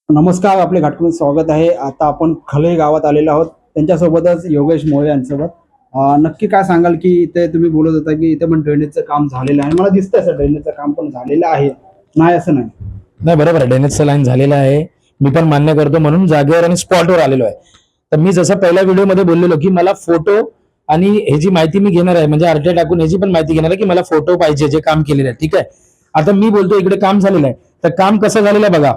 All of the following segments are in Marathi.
नमस्कार, आपले घाटकून स्वागत आहे. आता आपण खले गावात आलेलो आहोत. त्यांच्यासोबतच योगेश मोळे यांच्यासोबत. नक्की काय सांगाल की इथे तुम्ही बोलत होता की इथे पण ड्रेनेजचं काम झालेलं आहे. मला दिसतंय सर ड्रेनेजचं काम पण झालेलं आहे, नाही असं नाही. नाही, बरोबर आहे. ड्रेनेजचं लाईन झालेलं आहे. मी पण मान्य करतो, म्हणून जागेवर आणि स्पॉटवर आलेलो आहे. तर मी जसं पहिल्या व्हिडिओमध्ये बोललेलो की मला फोटो आणि ह्याची माहिती मी घेणार आहे, म्हणजे आरटीआय टाकून ह्याची पण माहिती घेणार आहे की मला फोटो पाहिजे जे काम केलेलं आहे. ठीक आहे, आता मी बोलतो इकडे काम झालेलं आहे. तर काम कसं झालेलं आहे बघा.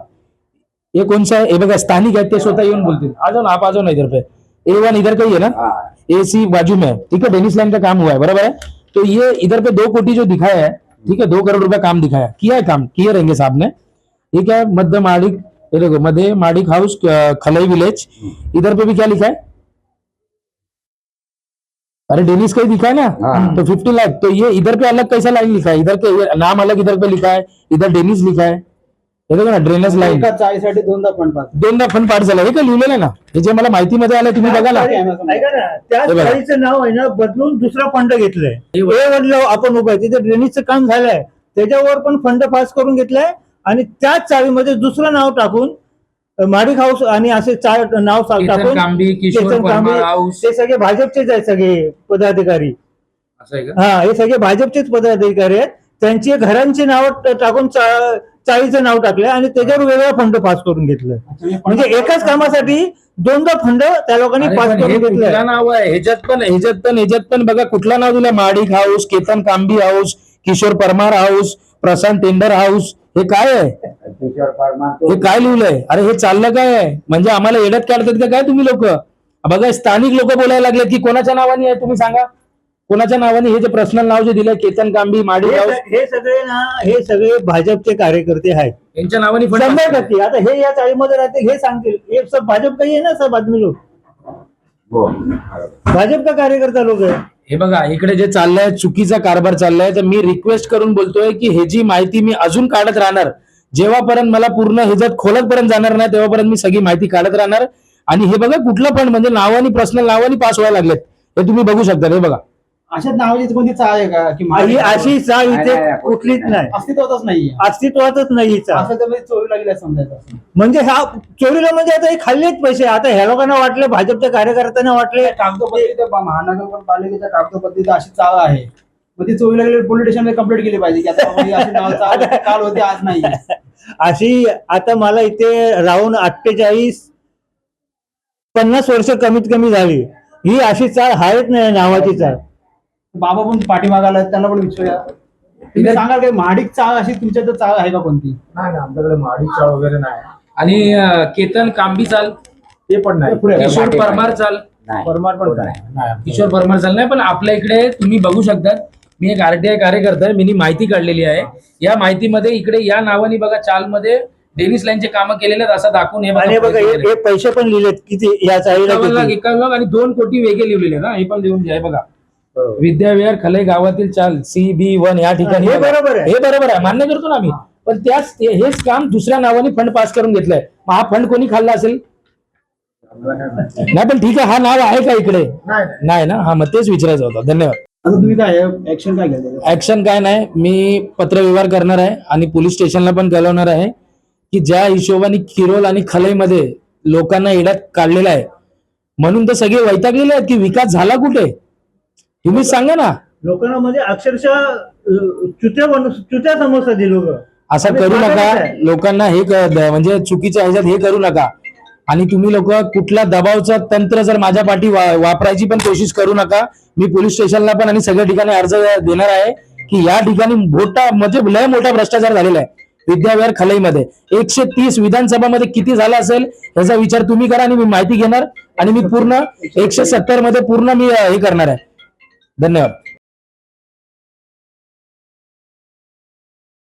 ये कौन सा है? ये बघा, स्थानिक है, ते स्वतः येऊन बोलते आ जाओ ना, आप आ जाओ ना इधर पे. A1 इधर का ही है ना, AC बाजू में है. ठीक है, डेनिस लाइन का काम हुआ है, बराबर है. तो ये इधर पे 2 कोटी जो दिखाया है, ठीक है, 2 करोड़ रुपया काम दिखाया, किया है, काम किए रहेंगे साहब ने. ये क्या है, मध्य माड़िक, ये देखो मध्य माड़िक हाउस, खलई विलेज. इधर पे भी क्या लिखा है, अरे डेनिस का ही दिखा है ना. तो 50 लाख. तो ये इधर पे अलग कैसा लाइन लिखा है, इधर के नाम अलग इधर पे लिखा है, इधर डेनिस लिखा है. हे बघा ना, ड्रेनेज लाईन एका चाळीसाठी दोनदा फंड पाठ झाला. हे काय लिहिलेलं आहे ना, हे जे मला माहितीमध्ये आलं तुम्ही बघा ना. ऐका ना, त्या हे बघा. चाळीचं नाव आहे ना बदलून दुसरा फंड घेतलंय. हे वडलं आपण उभं आहे तिथे ड्रेनेजचं काम झालंय, त्याच्यावर पण फंड पास करून घेतलाय आणि त्याच चाळीमध्ये दुसरं नाव टाकून माडिक हाऊस आणि असे नाव टाकून कांबी, किशोर केतन कांबी, परमार हाऊस, ते सगळे भाजपचेच आहेत सगळे पदाधिकारी. असं आहे का? हा, हे सगळे भाजपचेच पदाधिकारी आहेत. त्यांची घरांची नाव टाकून चाळीचं नाव टाकलंय आणि त्याच्यावर वेगळा फंड पास करून घेतलं. म्हणजे एकाच कामासाठी दोनदा फंड त्या लोकांनी अरे पास पण हे करून घेतलंय. कुठलं नाव आहे, ह्याच्यात पण बघा कुठलं नाव दिलं. Madik house, Ketan Kambi house, Kishore Parmar house, Prashant टेंडर हाऊस. हे काय आहे, हे काय लिहिलंय? अरे हे चाललं काय आहे, म्हणजे आम्हाला येड्यात काढतात का काय तुम्ही लोक? बघा, स्थानिक लोक बोलायला लागले की कोणाच्या नावाने आहे, तुम्ही सांगा कोणाच्या नावाने. हे जे पर्सनल नाव जे दिलंय, केतन कांबी, माडिक हाऊस, हे सगळे भाजपचे कार्यकर्ते आहेत यांच्या नावाने फंड 100%. आता हे या चाळीमध्ये राहते हे सांगतील, हे सब भाजप का ही है ना, सब आदमी लोग भाजप का कार्यकर्ता लोक आहे. हे बघा, इकडे जे चाललंय चुकीचा कारभार चाललाय. तर मी रिक्वेस्ट करून बोलतोय की ह्याची माहिती मी अजून काढत राहणार. जेव्हापर्यंत मला पूर्ण ह्याच्यात खोलतपर्यंत जाणार नाही तेव्हापर्यंत मी सगळी माहिती काढत राहणार. आणि हे बघा, कुठलं पण म्हणजे नावानी, पर्सनल नावानी पास व्हायला लागलेत, हे तुम्ही बघू शकता. हे बघा, अशाच नावाची कोणती चाळ आहे का की ही अशी चाळ इथे कुठलीच नाही, अस्तित्वातच नाहीये. अस्तित्वातच नाही ही चाळ. असं तर चोरी लागली समजायचं. म्हणजे हा चोरीला म्हणजे आता हे खाल्लेच पैसे. आता ह्या लोकांना वाटले, भाजपच्या कार्यकर्त्यांना वाटले कागदोपत्री ते महानगरपालिकेच्या कागदोपत्री अशी चाळ आहे, मग ती चोरी लागली पोलीस स्टेशनला कंप्लेंट केली पाहिजे की आता बाबा ही अशी चाळ होती, काल होती, आज नाही. अशी. आता मला इथे राहून 50 वर्ष कमीत कमी झाली. ही अशी चाळ आहेच नाही नावाची चाळ. बाबा पण पाठीमागाला आहेत, त्यांना पण विचारूया. तुम्ही सांगाल काय महाडिक चाळ अशी तुमच्या तर चाळ आहे का कोणती? नाही आमच्याकडे माडिक चाळ वगैरे नाही. आणि केतन कांबी चाल ते पण नाही. किशोर परमार चाल, परमार पण नाही. किशोर परमार चाल नाही. पण आपल्या इकडे तुम्ही बघू शकता, मी एक आरटीआय कार्यकर्ता आहे, मी माहिती काढलेली आहे. या माहितीमध्ये इकडे या नावाने बघा चालमध्ये डेनिस लाईनचे कामं केलेले आहेत असं दाखवून आणि बघा हे पैसे पण लिहिलेत किती या चाळीला किती. 51 लाख आणि 2 कोटी वेगळे लिहिलेले ना, हे पण लिहून घ्या. हे बघा, विद्याविहार खलई गावातील चाल CB1 या ठिकाणी. हे बरोबर आहे, हे बरोबर आहे, मान्य करतो ना आम्ही. पण हेच काम दुसऱ्या नावाने फंड पास करून घेतलंय. मग हा फंड कोणी खाल्ला असेल? नाही, पण ठीक आहे, हा नाव आहे का इकडे? नाही ना. हा, मग तेच विचारायचं होतं. धन्यवाद. आता तुम्ही काय ऍक्शन काय घ्यायचं? ऍक्शन काय नाही, मी पत्रव्यवहार करणार आहे आणि पोलीस स्टेशनला पण कळवणार आहे की ज्या हिशोबाने किरोल आणि खलईमध्ये लोकांना येड्यात काढलेला आहे, म्हणून तर सगळे वैतागलेले आहेत की विकास झाला कुठे, तुम्ही सांगा ना. लोकांना म्हणजे अक्षरशः चुत्या समजतात हे लोक. असं करू नका लोकांना. हे म्हणजे चुकीच्या ह्याच्यात हे करू नका. आणि तुम्ही लोक कुठला दबावचं तंत्र जर माझ्या पाठी वापरायची पण कोशिश करू नका. मी पोलीस स्टेशनला पण आणि सगळ्या ठिकाणी अर्ज देणार आहे की या ठिकाणी म्हणजे लय मोठा भ्रष्टाचार झालेला आहे विद्याविहार खलईमध्ये. 130 विधानसभामध्ये किती झाला असेल याचा विचार तुम्ही करा आणि मी माहिती घेणार आणि मी पूर्ण 170 मध्ये पूर्ण मी हे करणार आहे. धन्यवाद.